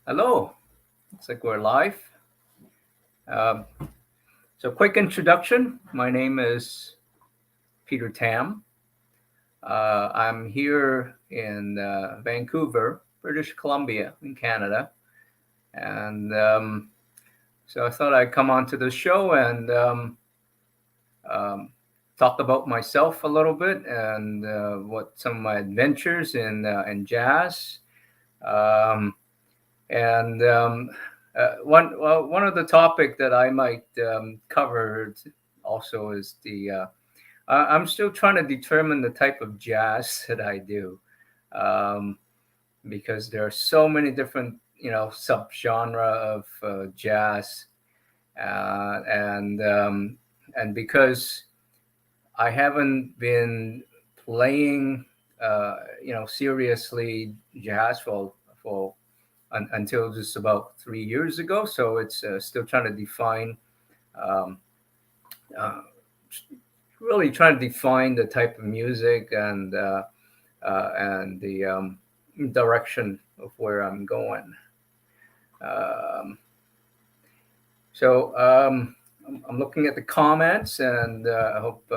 Hello, looks like we're live. Um, quick introduction. My name is Peter Tam. I'm here in Vancouver, British Columbia, in Canada. And so I thought I'd come onto the show and um, talk about myself a little bit and what some of my adventures in jazz. Um, And one of the topic that I might cover also is I'm still trying to determine the type of jazz that I do, um, because there are so many different subgenre of jazz, and because I haven't been playing seriously jazz for until just about 3 years ago. So it's still trying to define, um, uh, really trying to define the type of music and the direction of where I'm going. Um, so I'm looking at the comments, and I hope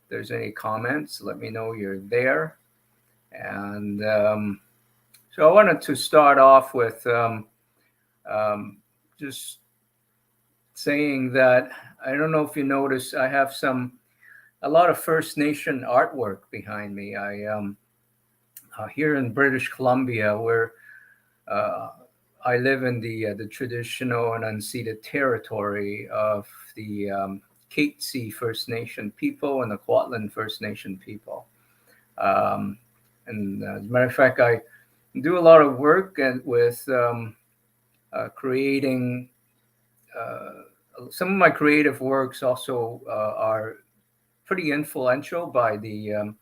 there's any comments. Let me know you're there. And so I wanted to start off with um, just saying that I don't know if you notice, I have a lot of First Nation artwork behind me. I here in British Columbia, where uh, I live in the traditional and unceded territory of the Katzie First Nation people and the Kwantlen First Nation people. Um, and as a matter of fact, I do a lot of work with creating. Some of my creative works also are pretty influential by the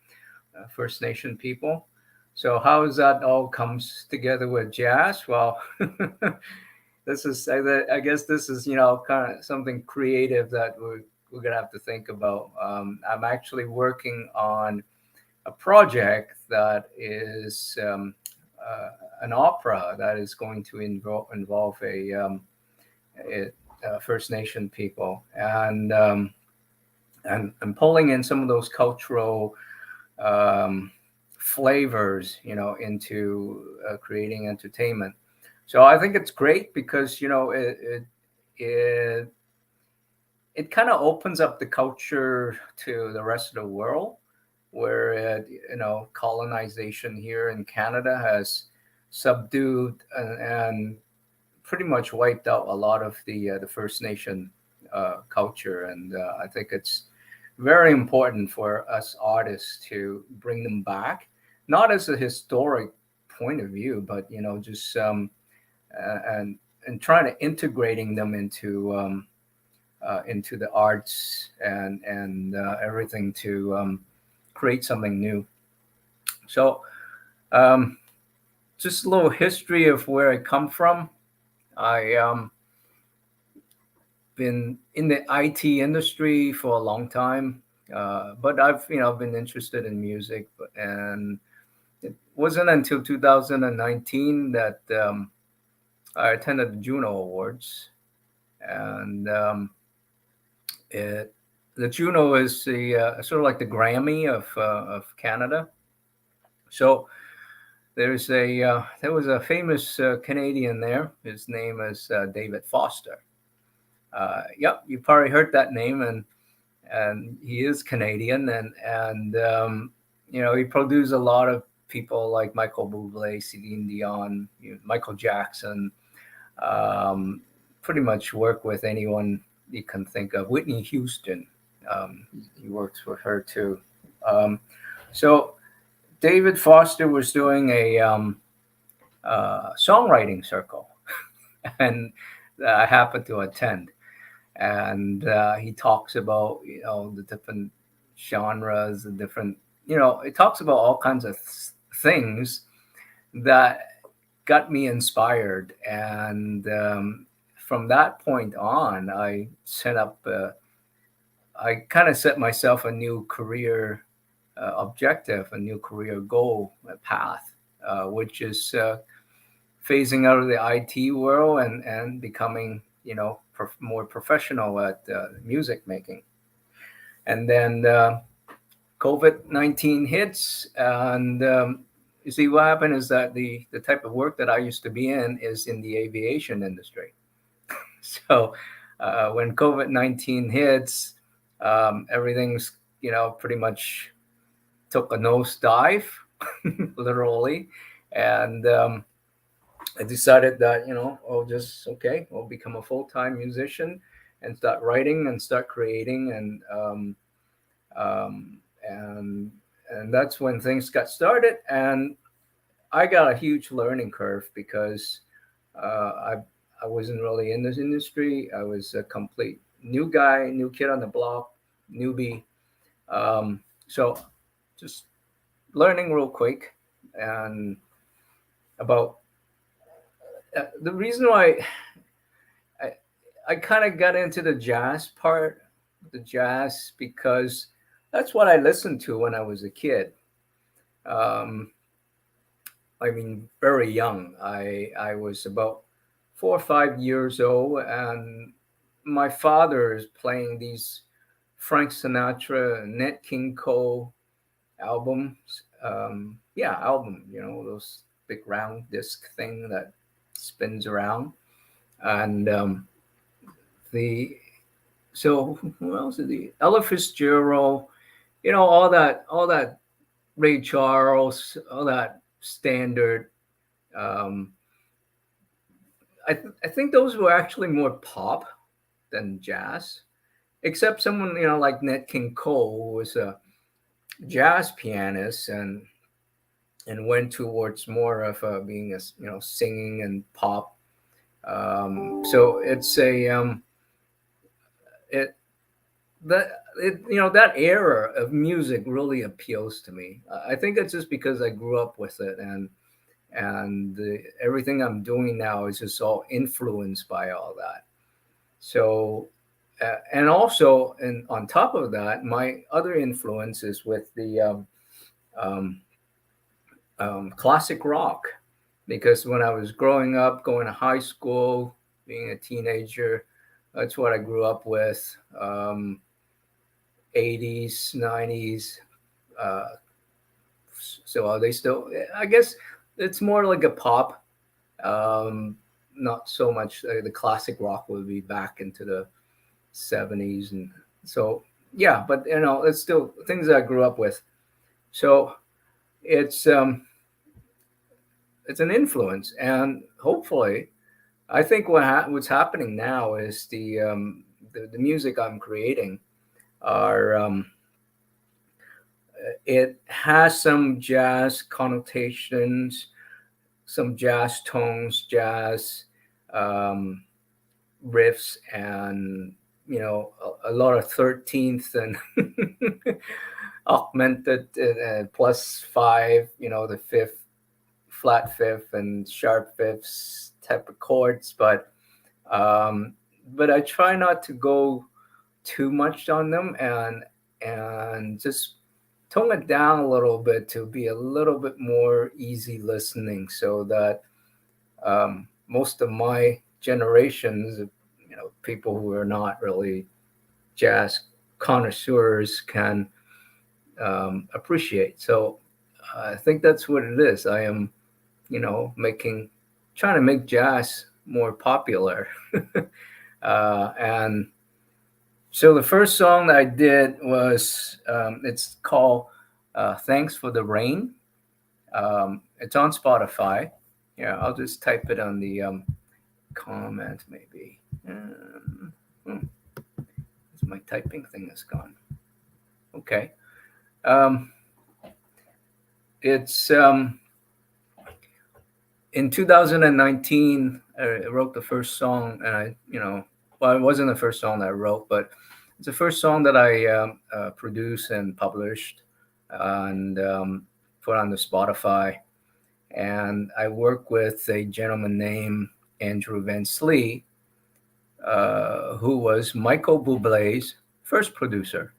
First Nation people. So how does that all comes together with jazz? Well, this is I guess this is kind of something creative that we're gonna have to think about. I'm actually working on a project that is an opera that is going to involve a First Nation people, and pulling in some of those cultural um, flavors, into creating entertainment. So I think it's great because it it kind of opens up the culture to the rest of the world, where colonization here in Canada has subdued and pretty much wiped out a lot of the First Nation culture, and I think it's very important for us artists to bring them back, not as a historic point of view, but just and trying to integrating them into the arts and everything to create something new. So um, just a little history of where I come from. I been in the IT industry for a long time, but I've been interested in music, and it wasn't until 2019 that I attended the Juno Awards, and it the Juno is the sort of like the Grammy of Canada. So there was a famous Canadian there. His name is David Foster. Yep, you probably heard that name, and he is Canadian, and he produced a lot of people like Michael Bublé, Celine Dion, Michael Jackson. Um, Pretty much work with anyone you can think of. Whitney Houston, he works with her too. Um, so David Foster was doing a songwriting circle, and I happened to attend. And he talks about the different genres, the different it talks about all kinds of things that got me inspired, and from that point on, I kind of set myself a new career objective, a new career goal, a path, which is phasing out of the IT world and becoming, more professional at music making. And then COVID-19 hits, and you see what happened is that the type of work that I used to be in is in the aviation industry. So when COVID-19 hits, everything's, pretty much took a nosedive, literally. And I decided that, I'll become a full-time musician and start writing and start creating. Um, and, and that's when things got started. And I got a huge learning curve because I wasn't really in this industry. I was a complete new guy, new kid on the block, newbie. So just learning real quick. And about the reason why I, I kind of got into the jazz part, the jazz, because that's what I listened to when I was a kid. Um, I mean, very young. I was about 4 or 5 years old, and my father is playing these Frank Sinatra, Nat King Cole albums. Yeah, album. Those big round disc thing that spins around, and the so who else is the Ella Fitzgerald? All that Ray Charles, all that standard. Um, I think those were actually more pop than jazz, except someone like Nat King Cole, who was a jazz pianist and went towards more of being a singing and pop. So it's a it that it that era of music really appeals to me. I think it's just because I grew up with it, and everything I'm doing now is just all influenced by all that. So, and also, and on top of that, my other influences with the um, classic rock, because when I was growing up, going to high school, being a teenager, that's what I grew up with. 80s, 90s. Uh, so are they still? I guess it's more like a pop. Um, Not so much the classic rock will be back into the 70s, and so yeah. But it's still things that I grew up with. So it's it's an influence, and hopefully, I think what's happening now is the music I'm creating are it has some jazz connotations, some jazz tones, jazz um, riffs, and a lot of 13th and augmented plus five, the fifth, flat fifth, and sharp fifths type of chords, um, but I try not to go too much on them, and just tone it down a little bit to be a little bit more easy listening, so that most of my generations, people who are not really jazz connoisseurs, can appreciate. So I think that's what it is. I am, trying to make jazz more popular. And so the first song that I did was it's called "Thanks for the Rain." It's on Spotify. Yeah, I'll just type it on the comment maybe. Hmm, my typing thing is gone. Okay. Um, it's in 2019. I wrote the first song, and well, it wasn't the first song that I wrote, but it's the first song that I produced and published and put on the Spotify. And I work with a gentleman named Andrew Van Slee, who was Michael Bublé's first producer.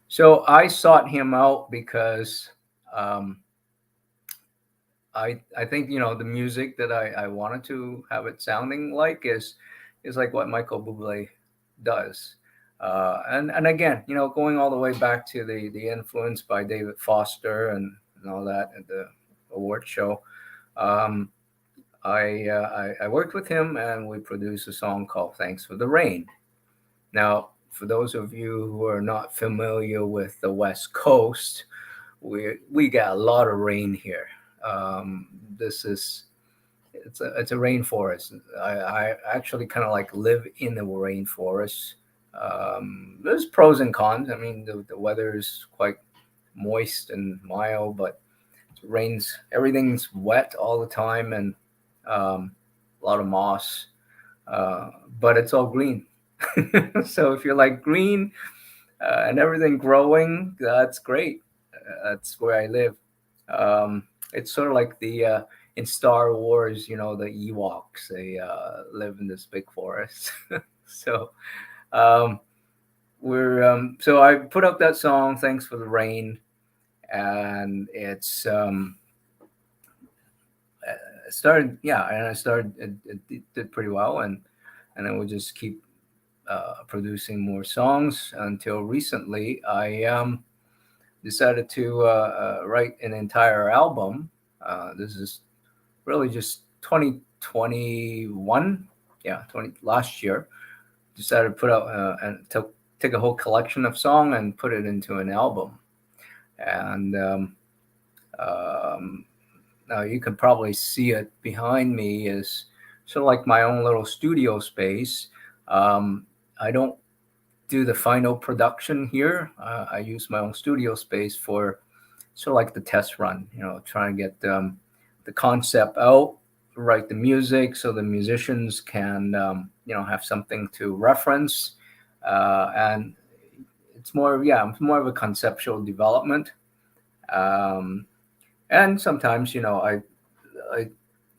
So I sought him out because um, I think the music that I wanted to have it sounding like is like what Michael Bublé does. And again, going all the way back to the influence by David Foster and all that at the award show. Um, I worked with him and we produced a song called "Thanks for the Rain." Now, for those of you who are not familiar with the West Coast, we got a lot of rain here. This is it's a rainforest. I actually kind of like live in the rainforest. There's pros and cons. I mean, the weather is quite moist and mild, but it rains. Everything's wet all the time, and a lot of moss. Uh, but it's all green. So if you like green and everything growing, that's great. That's where I live. It's sort of like the in Star Wars, the Ewoks. They live in this big forest. So um, so I put up that song, "Thanks for the Rain," and it started, yeah, and I started. It did pretty well, and then we just keep producing more songs until recently. I decided to write an entire album. This is really just 2021, yeah, 20 last year. Decided to put out and take a whole collection of song and put it into an album. And um, now you can probably see it behind me is sort of like my own little studio space. I don't do the final production here. I use my own studio space for sort of like the test run, trying to get the concept out, write the music so the musicians can, have something to reference. And it's more of a conceptual development. Um, and sometimes, I,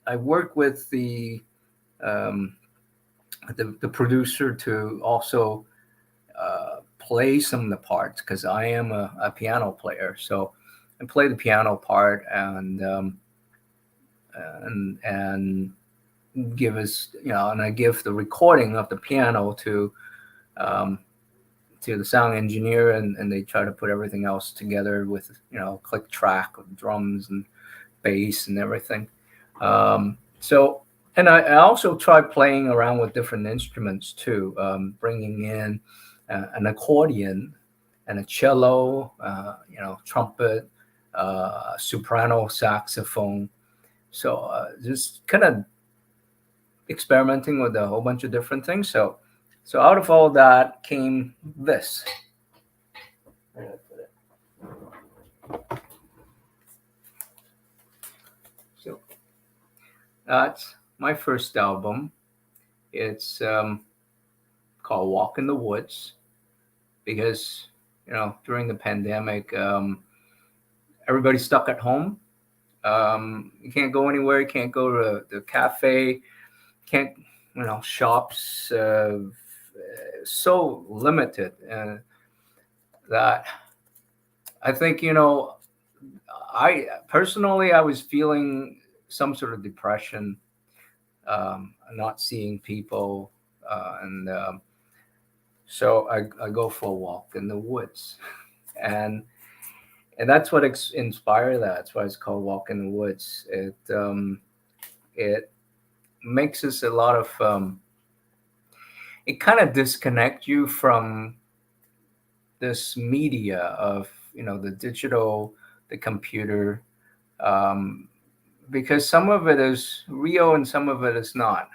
I work with um, the producer to also play some of the parts because I am a piano player. So I play the piano part and give us, and I give the recording of the piano um, to the sound engineer, and they try to put everything else together with click track of drums and bass and everything. So and I also try playing around with different instruments too, bringing in an accordion and a cello, trumpet, soprano, saxophone. So just kind of experimenting with a whole bunch of different things. So out of all that came this. So that's my first album. It's called "Walk in the Woods" because during the pandemic, everybody's stuck at home. You can't go anywhere. You can't go to the cafe. Can't shops. So limited that I think I personally I was feeling some sort of depression, not seeing people, and so I go for a walk in the woods, and and that's what inspired that. That's why it's called "Walk in the Woods." It makes us a lot of it kind of disconnect you from this media of the digital, the computer, um, because some of it is real and some of it is not.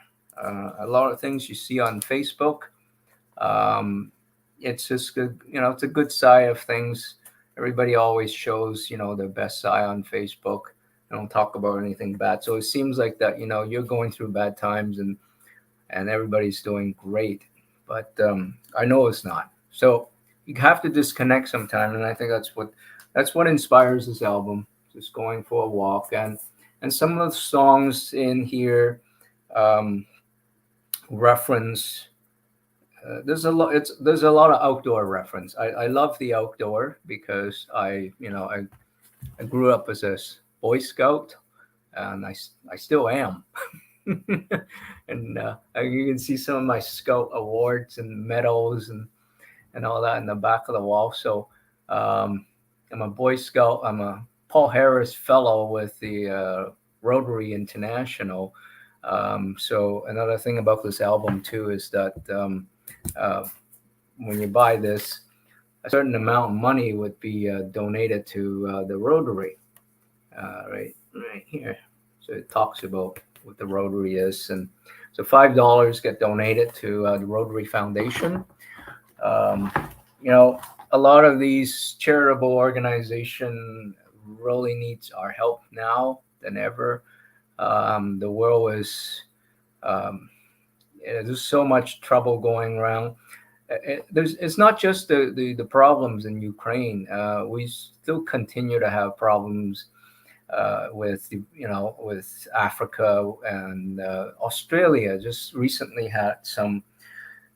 A lot of things you see on Facebook, um, it's just good. It's a good side of things. Everybody always shows their best side on Facebook. They don't talk about anything bad. So it seems like that you're going through bad times and everybody's doing great, but I know it's not. So you have to disconnect sometime, and I think that's what inspires this album. Just going for a walk, and some of the songs in here um, reference. There's a lot of outdoor reference. I love the outdoor because I grew up as a Boy Scout, and I still am. And you can see some of my Scout awards and medals and all that in the back of the wall. So I'm a Boy Scout. I'm a Paul Harris Fellow with the Rotary International. So another thing about this album too is that uh, when you buy this, a certain amount of money would be donated to the Rotary, right here. So it talks about what the Rotary is, and so $5 get donated to the Rotary Foundation. Um, you know, a lot of these charitable organization really needs our help now than ever. The world is there's so much trouble going around. It's not just the problems in Ukraine. We still continue to have problems with with Africa and Australia. Just recently had some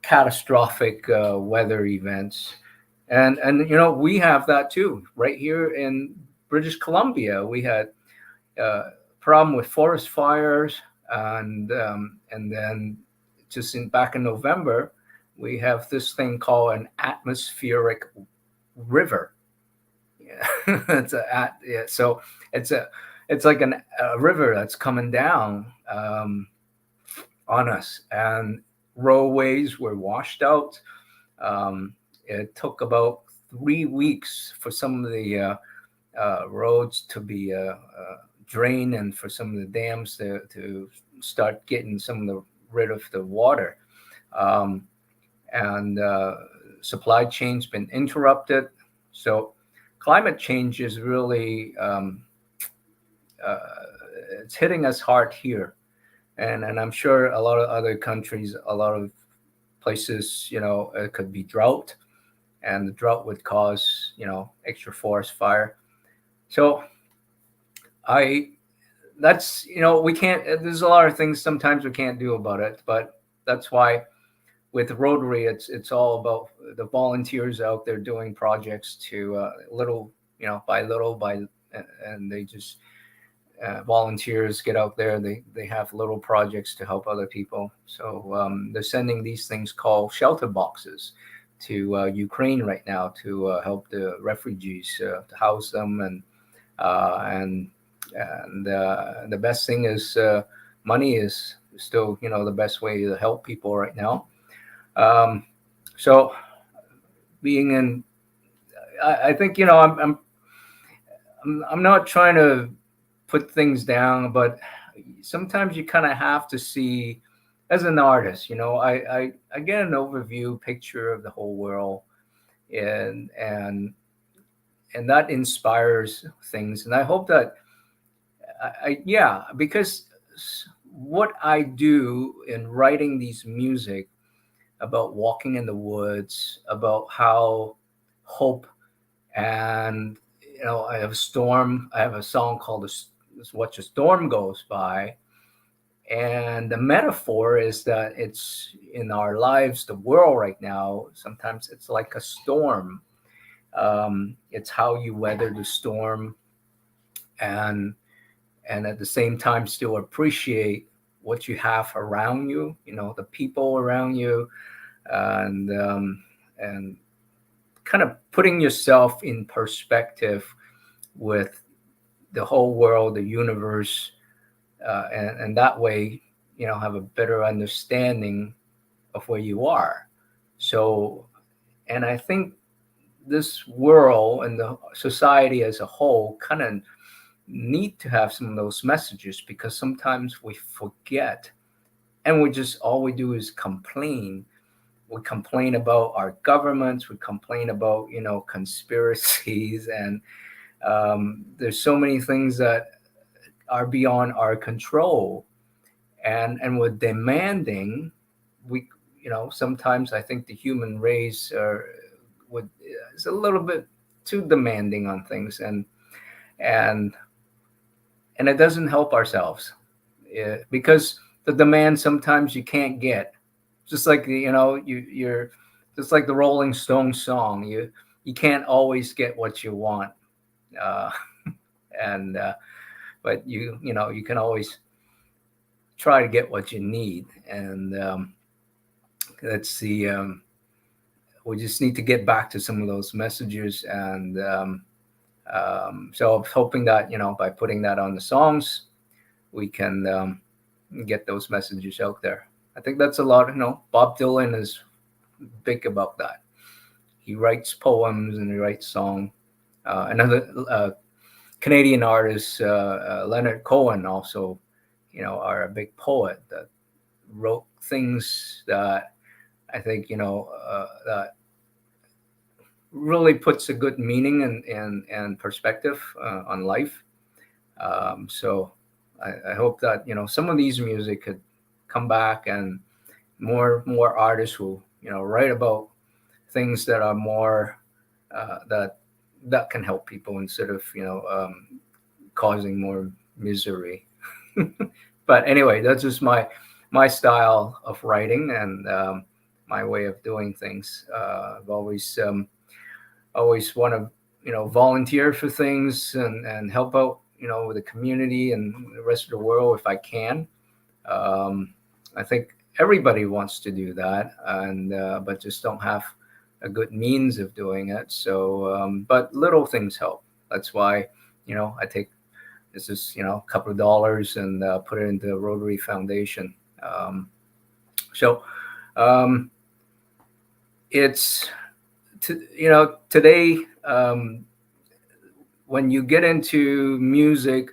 catastrophic weather events, and we have that too right here in British Columbia. We had problem with forest fires, and then just back in November, we have this thing called an atmospheric river. Yeah, so it's like a river that's coming down on us, and roadways were washed out. It took about 3 weeks for some of the roads to be drained, and for some of the dams to start getting some of the rid of the water. Um, and supply chain's been interrupted. So climate change is really uh, it's hitting us hard here, and I'm sure a lot of other countries, a lot of places, it could be drought, and the drought would cause extra forest fire. So I that's we can't. There's a lot of things sometimes we can't do about it, but that's why with Rotary, it's all about the volunteers out there doing projects to little, by little by, and they just volunteers get out there. They have little projects to help other people. So they're sending these things called shelter boxes to Ukraine right now to help the refugees to house them, and the best thing is money is still the best way to help people right now. So being in, I think I'm not trying to put things down, but sometimes you kind of have to see, as an artist, I get an overview picture of the whole world, and that inspires things, and I hope that yeah, because what I do in writing these music about walking in the woods, about how hope, and I have a storm. I have a song called "Watch a Storm Goes By," and the metaphor is that it's in our lives, the world right now. Sometimes it's like a storm. It's how you weather the storm, and at the same time still appreciate what you have around you. The people around you, and kind of putting yourself in perspective with the whole world, the universe, and that way, have a better understanding of where you are. So, and I think this world and the society as a whole kind of need to have some of those messages, because sometimes we forget, and all we do is complain. We complain about our governments. We complain about conspiracies, and there's so many things that are beyond our control, and we're demanding. We sometimes I think the human race is a little bit too demanding on things, and it doesn't help ourselves, because the demand sometimes you can't get. Just like you're just like the Rolling Stones song. You can't always get what you want, uh, and but you can always try to get what you need. And let's see, we just need to get back to some of those messages. And so I was hoping that by putting that on the songs, we can get those messages out there. I think that's a lot. Bob Dylan is big about that. He writes poems and he writes song. Another Canadian artist, Leonard Cohen, also, are a big poet that wrote things that I think that really puts a good meaning and perspective on life. So I hope that some of these music could come back, and more artists will write about things that are more that can help people instead of causing more misery. But anyway, that's just my style of writing, and my way of doing things. I've always want to volunteer for things and help out with the community and the rest of the world if I can. I think everybody wants to do that, and but just don't have a good means of doing it. So but little things help. That's why I take this is a couple of dollars and put it into the Rotary Foundation. So it's today, when you get into music,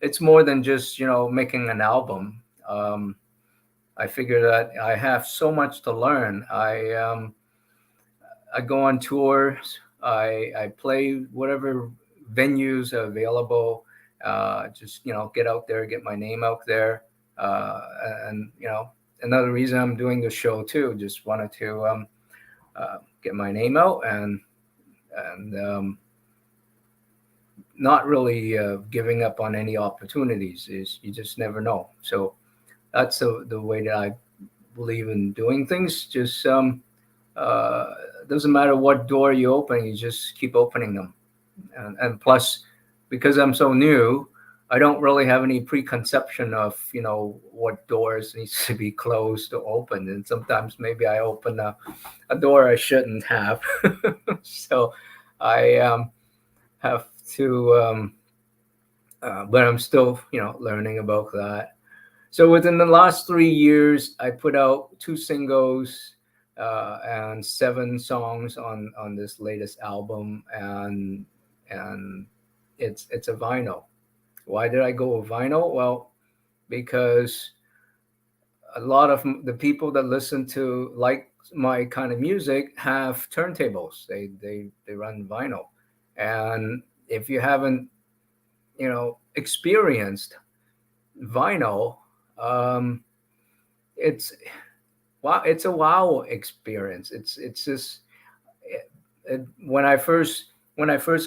it's more than just making an album. I figure that I have so much to learn. I go on tours. I play whatever venues are available. Just get out there, get my name out there, and another reason I'm doing the show too. Just wanted to get my name out, and not really giving up on any opportunities. Is you just never know. So that's the way that I believe in doing things. Just doesn't matter what door you open, you just keep opening them. And plus, because I'm so new, I don't really have any preconception of what doors needs to be closed or open. And sometimes maybe I open a door I shouldn't have. So I have to, but I'm still learning about that. So within the last 3 years, I put out 2 singles and 7 songs on this latest album, and it's a vinyl. Why did I go with vinyl? Well, because a lot of the people that listen to like my kind of music have turntables. They run vinyl, and if you haven't experienced vinyl, it's wow, it's a wow experience. It's just when I first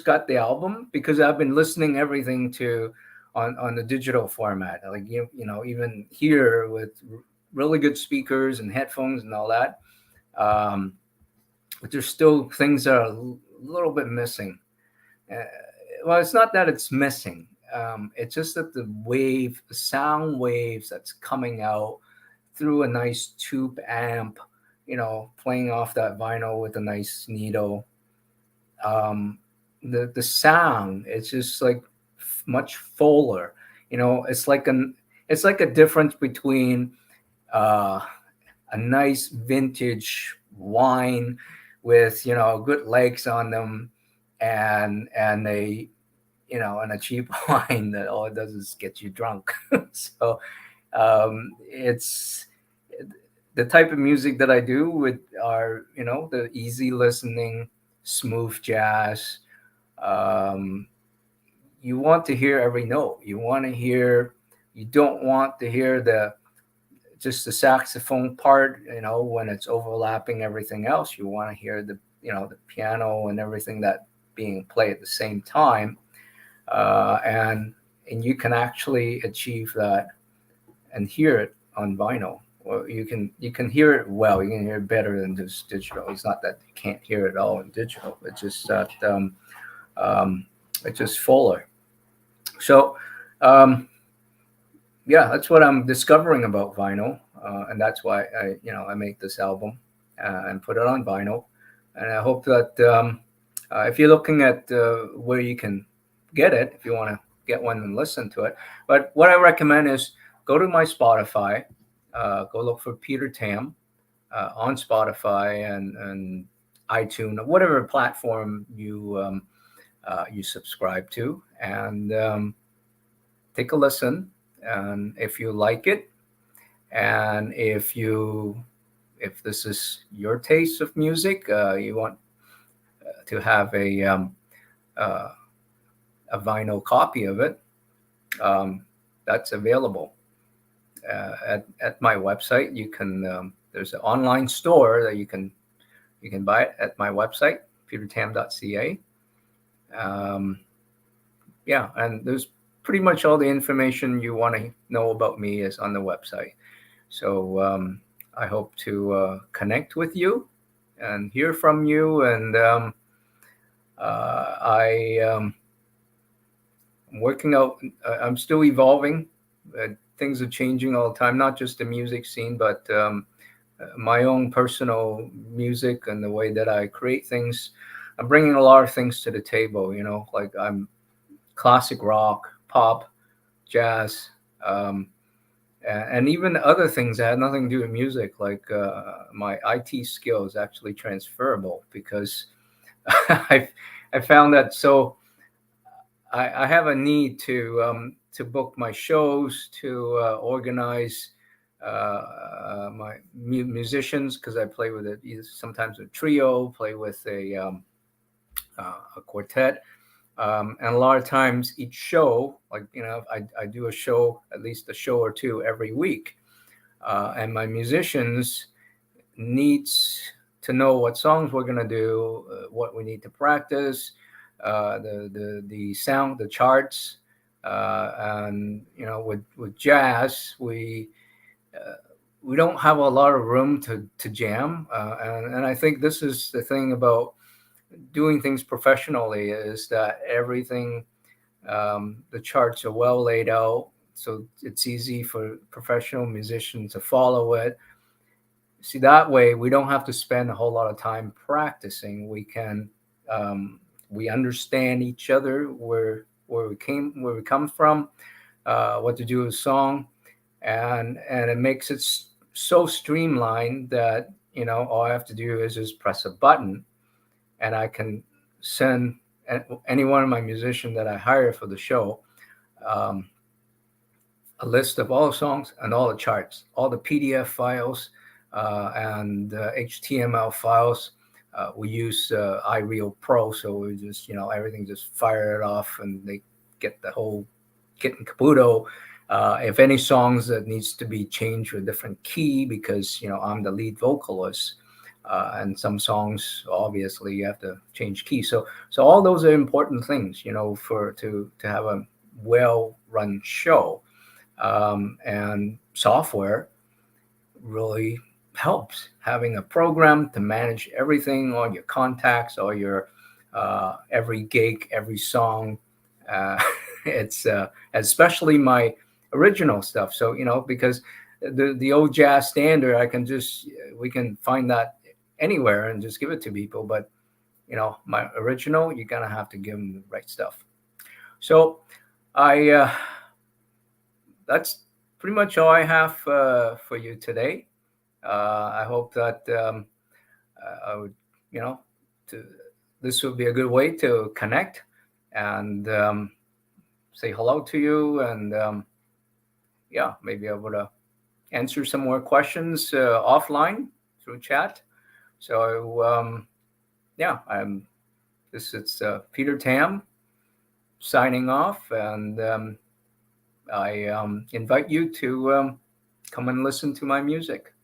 got the album, because I've been listening everything to on the digital format, like even here with really good speakers and headphones and all that. But there's still things that are a little bit missing. Uh, well, it's not that it's missing. It's just that the sound waves that's coming out through a nice tube amp, playing off that vinyl with a nice needle. The sound, it's just like much fuller. It's like a difference between uh, a nice vintage wine with good legs on them, and a cheap wine that all it does is get you drunk. So it's the type of music that I do with are the easy listening, smooth jazz. Um, you want to hear every note. You want to hear. You don't want to hear just the saxophone part. When it's overlapping everything else, you want to hear the piano and everything that being played at the same time. And you can actually achieve that and hear it on vinyl. Or you can hear it well. You can hear it better than just digital. It's not that you can't hear it all in digital. It's just that it's just fuller. So um, yeah, that's what I'm discovering about vinyl, and that's why I make this album and put it on vinyl, and I hope that if you're looking at where you can get it, if you want to get one and listen to it, but what I recommend is go to my Spotify, go look for Peter Tam on Spotify and iTunes, whatever platform you subscribe to, and take a listen. And if you like it, and if this is your taste of music, you want to have uh, a vinyl copy of it, um, that's available at my website. You can there's an online store that you can buy it at my website, petertam.ca. Um, yeah, and there's pretty much all the information you want to know about me is on the website. So I hope to connect with you and hear from you. And I'm working out. I'm still evolving. Things are changing all the time, not just the music scene, but my own personal music and the way that I create things. I'm bringing a lot of things to the table. Like I'm classic rock, pop, jazz. And even other things that had nothing to do with music, like my IT skills actually transferable because I found that. So I have a need to book my shows, to organize my musicians, because I play with it sometimes a trio, play with a quartet. And a lot of times each show, like, I do a show, at least a show or two every week. And my musicians needs to know what songs we're going to do, what we need to practice, the sound, the charts. And, with jazz, we don't have a lot of room to jam. And I think this is the thing about doing things professionally, is that everything, the charts are well laid out, so it's easy for professional musicians to follow it. See, that way we don't have to spend a whole lot of time practicing. We understand each other, where we come from, what to do with a song, and it makes it so streamlined that all I have to do is just press a button, and I can send any one of my musicians that I hire for the show um, a list of all the songs and all the charts, all the PDF files and HTML files. We use iReal Pro, so we just everything, just fire it off, and they get the whole kit and caboodle. If any songs that needs to be changed to a different key, because I'm the lead vocalist, and some songs obviously you have to change key. So all those are important things, for to have a well-run show. And software really helps, having a program to manage everything, all your contacts, all your every gig, every song. Uh, it's especially my original stuff. So because the old jazz standard, we can find that anywhere and just give it to people. But my original, you're gonna have to give them the right stuff. So I that's pretty much all I have for you today. I hope that I would, to this would be a good way to connect and say hello to you, and yeah, maybe I would answer some more questions offline through chat. So yeah, this is Peter Tam signing off, and I invite you to come and listen to my music.